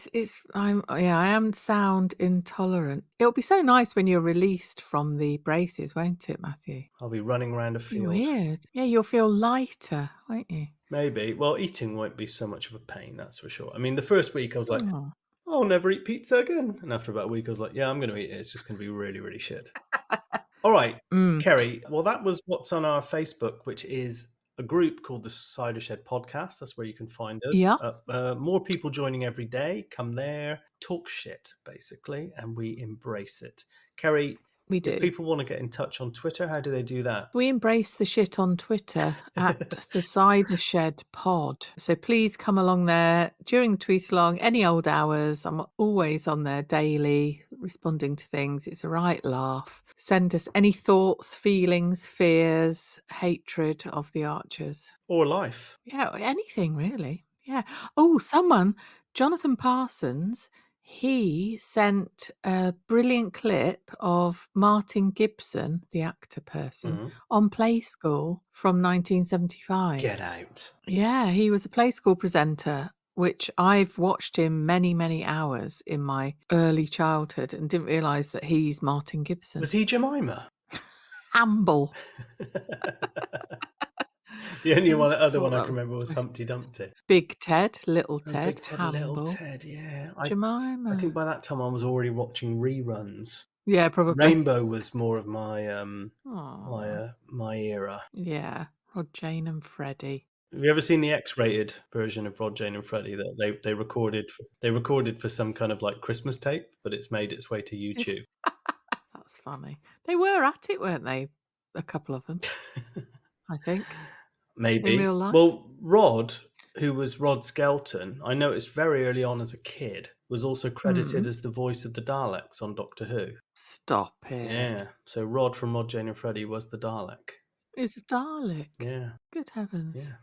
I am sound intolerant. It'll be so nice when you're released from the braces, won't it, Matthew? I'll be running around a field. Weird. Yeah, you'll feel lighter, won't you? Maybe. Well, eating won't be so much of a pain, that's for sure. I mean, the first week I was like, I'll never eat pizza again. And after about a week I was like, yeah, I'm going to eat it. It's just going to be really, really shit. All right, Keri. Well, that was what's on our Facebook, which is a group called the Cider Shed Podcast. That's where you can find us. Yeah. More people joining every day. Come there, talk shit, basically, and we embrace it. Keri, we do. If people want to get in touch on Twitter, how do they do that? We embrace the shit on Twitter at the Cider Shed Pod. So please come along there during the tweet along, any old hours. I'm always on there daily, responding to things. It's a right laugh. Send us any thoughts, feelings, fears, hatred of the Archers. Or life. Yeah, anything really. Yeah. Oh, Jonathan Parsons, he sent a brilliant clip of Martyn Gibson, the actor person, on Play School from 1975. Get out. Yeah, he was a Play School presenter, which I've watched him many, many hours in my early childhood and didn't realise that he's Martyn Gibson. Was he Jemima? Amble. The only other one I can remember was Humpty Dumpty. Big Ted, Little Ted, Big Ted, Little Ted, yeah. Jemima. I think by that time I was already watching reruns. Yeah, probably. Rainbow was more of my my era. Yeah, Rod, Jane and Freddie. Have you ever seen the X-rated version of Rod, Jane and Freddie that they recorded? They recorded for some kind of like Christmas tape, but it's made its way to YouTube. That's funny. They were at it, weren't they? A couple of them, I think. Maybe. In real life. Well, Rod, who was Rod Skelton, I noticed very early on as a kid, was also credited as the voice of the Daleks on Doctor Who. Stop it. Yeah. So Rod from Rod, Jane and Freddie was the Dalek. It's a Dalek. Yeah. Good heavens. Yeah.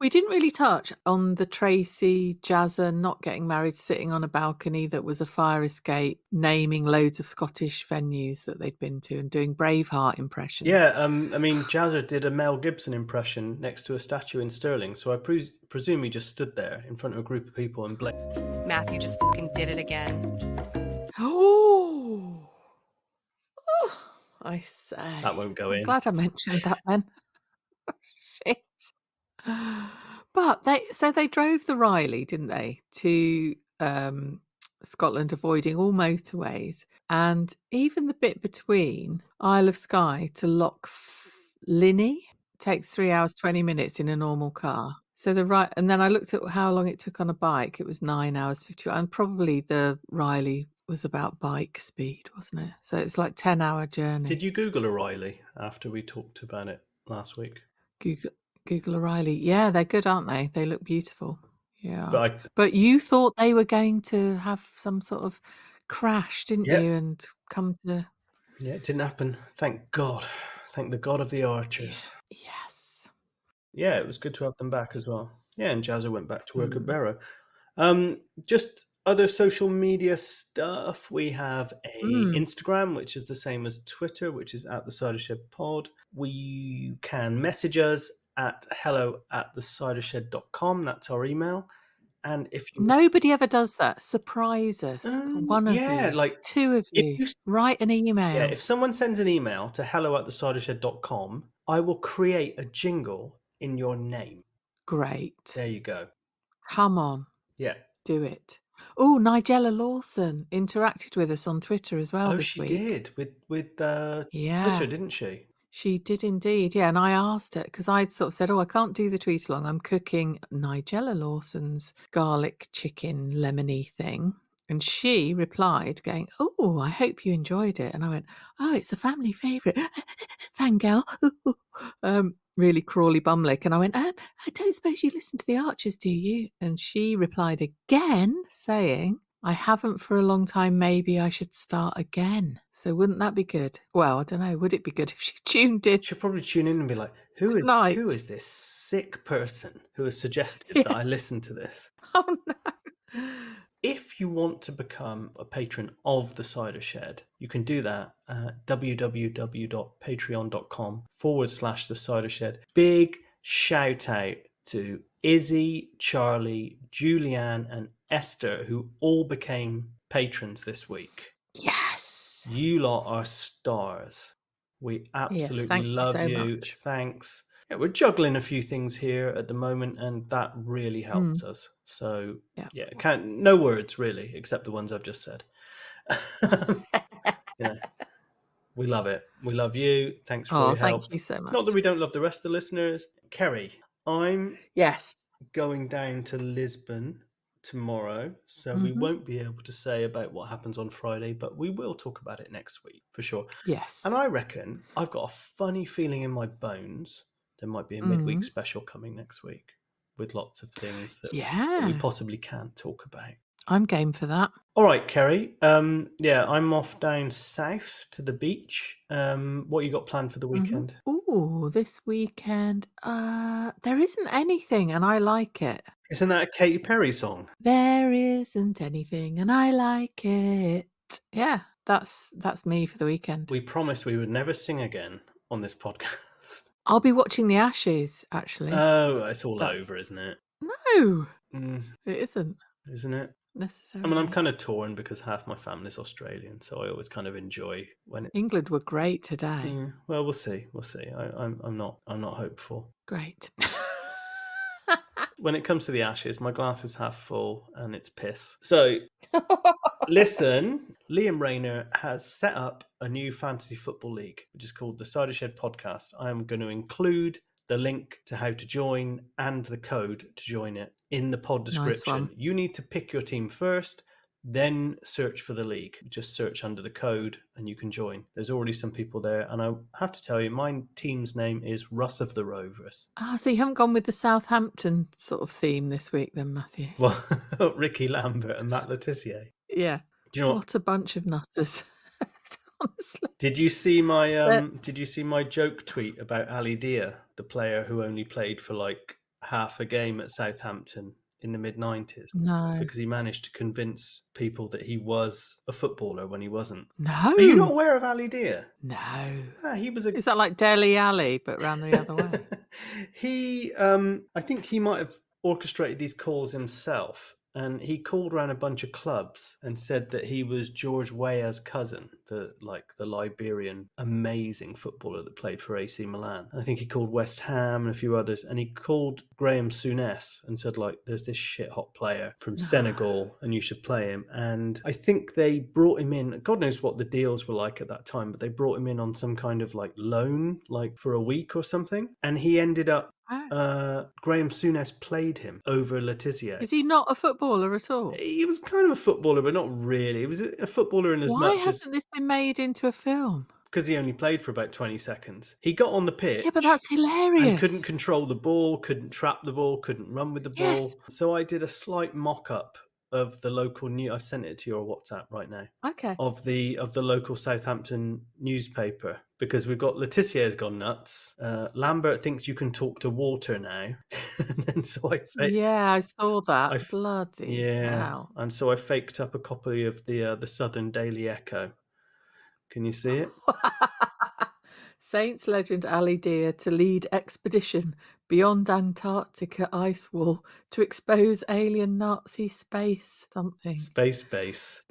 We didn't really touch on the Tracy Jazzer not getting married, sitting on a balcony that was a fire escape, naming loads of Scottish venues that they'd been to and doing Braveheart impressions. Yeah, I mean, Jazzer did a Mel Gibson impression next to a statue in Stirling, so I presume he just stood there in front of a group of people and blinked. Matthew just fucking did it again. Oh! I say. That won't go I'm in. glad I mentioned that then. Shit. But they drove the Riley, didn't they, to Scotland, avoiding all motorways, and even the bit between Isle of Skye to Loch Linney takes 3 hours 20 minutes in a normal car. So and then I looked at how long it took on a bike. It was 9 hours 50, and probably the Riley was about bike speed, wasn't it? So it's like 10-hour journey. Did you Google O'Reilly after we talked about it last week? Google O'Reilly. Yeah, they're good, aren't they? They look beautiful. Yeah. But you thought they were going to have some sort of crash, didn't you? And come to... Yeah, it didn't happen. Thank God. Thank the God of the Archers. Yes. Yeah, it was good to have them back as well. Yeah, and Jazzer went back to work at Barrow. Just other social media stuff. We have a Instagram, which is the same as Twitter, which is at the Cidershed Pod. You can message us at hello@thecidershed.com. That's our email. And if you... Nobody ever does that. Surprise us. One of you. like 2 of you. Write an email. Yeah, if someone sends an email to hello@thecidershed.com, I will create a jingle in your name. Great. There you go. Come on. Yeah. Do it. Oh, Nigella Lawson interacted with us on Twitter as well this week. Oh, she did with Twitter, didn't she? She did indeed, yeah. And I asked her because I'd sort of said, I can't do the tweet along. I'm cooking Nigella Lawson's garlic chicken lemony thing. And she replied going, oh, I hope you enjoyed it. And I went, oh, it's a family favourite. Fangirl. Really crawly bumlick. And I went, I don't suppose you listen to the Archers, do you? And she replied again saying, I haven't for a long time. Maybe I should start again. So wouldn't that be good? Well, I don't know. Would it be good if she tuned in? She'll probably tune in and be like, who is this sick person who has suggested that I listen to this? Oh, no. If you want to become a patron of the Cider Shed, you can do that at www.patreon.com/the Cider Shed. Big shout out to Izzy, Charlie, Julianne, and Esther, who all became patrons this week. Yes. You lot are stars. We absolutely love you. Much. Thanks. Yeah, we're juggling a few things here at the moment, and that really helps us. So, no words really, except the ones I've just said. We love it. We love you. Thanks for your help. Thank you so much. Not that we don't love the rest of the listeners. Keri, I'm going down to Lisbon tomorrow, so we won't be able to say about what happens on Friday, but we will talk about it next week for sure. Yes. And I reckon I've got a funny feeling in my bones there might be a midweek special coming next week with lots of things that we possibly can talk about. I'm game for that. All right, Keri. I'm off down south to the beach. What you got planned for the weekend? Oh, this weekend, there isn't anything, and I like it. Isn't that a Katy Perry song? There isn't anything, and I like it. Yeah, that's me for the weekend. We promised we would never sing again on this podcast. I'll be watching the Ashes, actually. Oh, it's all over, isn't it? No, it isn't. Isn't it? Necessarily. I mean, I'm kind of torn because half my family's Australian, so I always kind of enjoy when England were great today. Well, we'll see. I'm not hopeful. Great. When it comes to the Ashes, my glass is half full and it's piss. So, listen, Liam Rayner has set up a new fantasy football league, which is called the Cider Shed Podcast. I am going to include the link to how to join and the code to join it in the pod description. Nice. You need to pick your team first, then search for the league. Just search under the code and you can join. There's already some people there. And I have to tell you, my team's name is Russ of the Rovers. So you haven't gone with the Southampton sort of theme this week then, Matthew? Well, Ricky Lambert and Matt Letizia. Yeah. Do you know what a bunch of nutters. Honestly. Did you see my joke tweet about Ali Dia, the player who only played for like half a game at Southampton in the mid-90s? No. Because he managed to convince people that he was a footballer when he wasn't. No. Are you not aware of Ali Dia? No. He was Is that like Dele Alli, but round the other way? I think he might have orchestrated these calls himself. and he called around a bunch of clubs and said that he was George Weah's cousin, the Liberian amazing footballer that played for AC Milan. I think he called West Ham and a few others, and he called Graham Souness and said, like, there's this shit hot player from Senegal and you should play him. And I think they brought him in, God knows what the deals were like at that time, but they brought him in on some kind of like loan, like for a week or something, and he ended up Graham Souness played him over Letizier. Is he not a footballer at all? He was kind of a footballer, but not really. He was a footballer in as Why much hasn't this been made into a film? because he only played for about 20 seconds. He got on the pitch. Yeah, but that's hilarious. And couldn't control the ball, couldn't trap the ball, couldn't run with the ball. Yes. So I did a slight mock-up of the local news. I sent it to your WhatsApp right now. Okay. Of the local Southampton newspaper, because we've got Letizier's gone nuts. Lambert thinks you can talk to water now, and then so I I saw that. Bloody hell. and so I faked up a copy of the Southern Daily Echo. Can you see it? Saints legend Ali Deer to lead expedition beyond Antarctica ice wall to expose alien Nazi space something. Space base.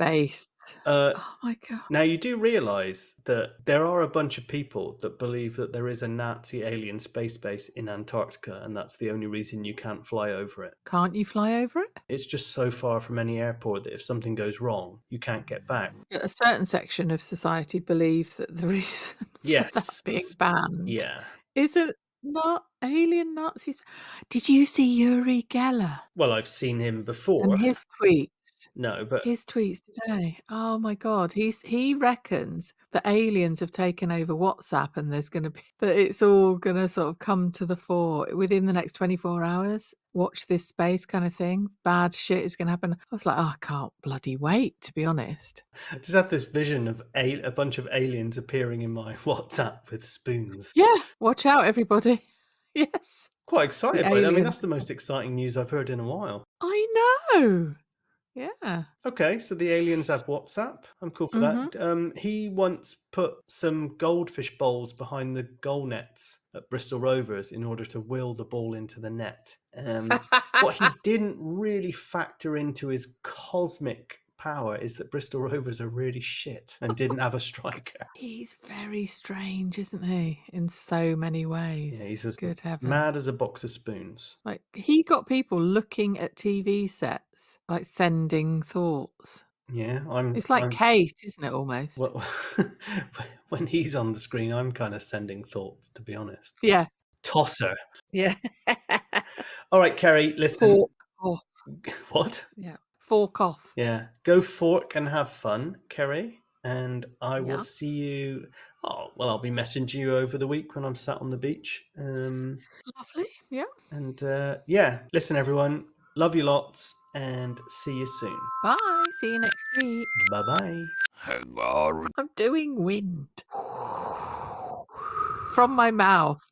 Oh my God. Now, you do realise that there are a bunch of people that believe that there is a Nazi alien space base in Antarctica, and that's the only reason you can't fly over it. Can't you fly over it? It's just so far from any airport that if something goes wrong, you can't get back. A certain section of society believe that the reason for that being banned is it not alien Nazis. Did you see Yuri Geller? Well, I've seen him before. And his tweets. No, but his tweets today. Oh my God. He reckons that aliens have taken over WhatsApp and there's going to be, that it's all going to sort of come to the fore within the next 24 hours. Watch this space kind of thing. Bad shit is going to happen. I was like, I can't bloody wait, to be honest. I just had this vision of a bunch of aliens appearing in my WhatsApp with spoons. Yeah, watch out, everybody. Yes. Quite excited by it. I mean, that's the most exciting news I've heard in a while. I know. Yeah. Okay, so the aliens have WhatsApp. I'm cool for that. He once put some goldfish bowls behind the goal nets at Bristol Rovers in order to will the ball into the net. What he didn't really factor into his cosmic power is that Bristol Rovers are really shit and didn't have a striker. He's very strange, isn't he? In so many ways. Yeah, he's as good heavens. Mad as a box of spoons. Like, he got people looking at TV sets, like sending thoughts. Yeah, It's like Kate, isn't it, almost? Well, when he's on the screen, I'm kind of sending thoughts, to be honest. Yeah. Tosser. Yeah. All right, Keri, listen. Fork off. What? Yeah. Fork off. Yeah. Go fork and have fun, Keri. And I will see you. Oh, well, I'll be messaging you over the week when I'm sat on the beach. Lovely. Yeah. And listen, everyone. Love you lots and see you soon. Bye. See you next week. Bye-bye. I'm doing wind from my mouth.